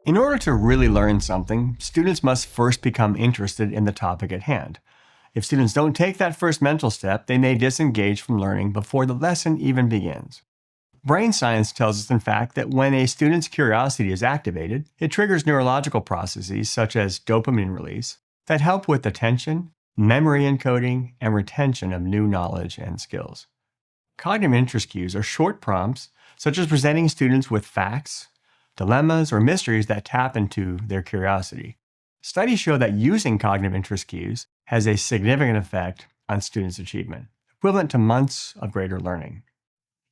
In order to really learn something, students must first become interested in the topic at hand. If students don't take that first mental step, they may disengage from learning before the lesson even begins. Brain science tells us, in fact, that when a student's curiosity is activated, it triggers neurological processes such as dopamine release that help with attention, memory encoding, and retention of new knowledge and skills. Cognitive interest cues are short prompts, such as presenting students with facts, dilemmas, or mysteries that tap into their curiosity. Studies show that using cognitive interest cues has a significant effect on students' achievement, equivalent to months of greater learning.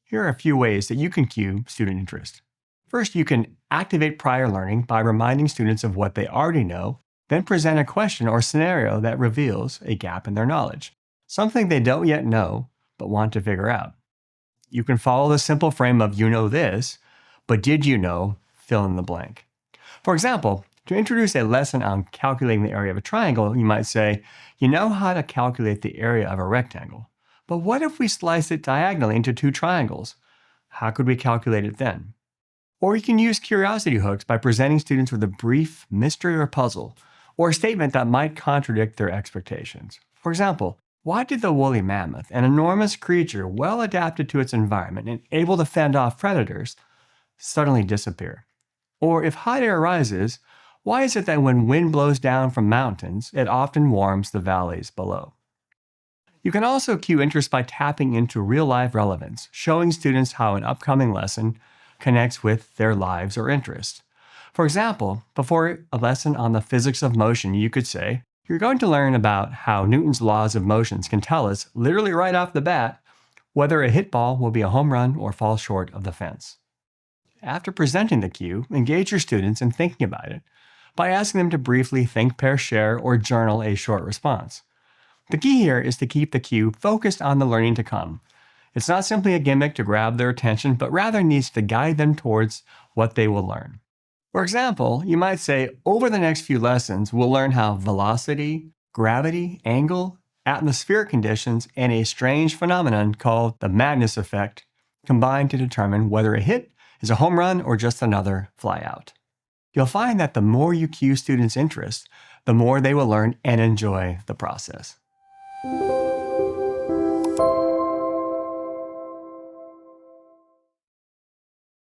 Here are a few ways that you can cue student interest. First, you can activate prior learning by reminding students of what they already know, then present a question or scenario that reveals a gap in their knowledge, something they don't yet know but want to figure out. You can follow the simple frame of "you know this, but did you know?" fill in the blank. For example, to introduce a lesson on calculating the area of a triangle, you might say, "You know how to calculate the area of a rectangle, but what if we slice it diagonally into two triangles? How could we calculate it then?" Or you can use curiosity hooks by presenting students with a brief mystery or puzzle, or a statement that might contradict their expectations. For example, why did the woolly mammoth, an enormous creature well adapted to its environment and able to fend off predators, suddenly disappear? Or if hot air rises, why is it that when wind blows down from mountains, it often warms the valleys below? You can also cue interest by tapping into real-life relevance, showing students how an upcoming lesson connects with their lives or interests. For example, before a lesson on the physics of motion, you could say, "You're going to learn about how Newton's laws of motions can tell us, literally right off the bat, whether a hit ball will be a home run or fall short of the fence." After presenting the cue, engage your students in thinking about it by asking them to briefly think, pair, share, or journal a short response. The key here is to keep the cue focused on the learning to come. It's not simply a gimmick to grab their attention, but rather needs to guide them towards what they will learn. For example, you might say, "Over the next few lessons, we'll learn how velocity, gravity, angle, atmospheric conditions, and a strange phenomenon called the madness effect combine to determine whether a hit is a home run or just another flyout." You'll find that the more you cue students' interest, the more they will learn and enjoy the process.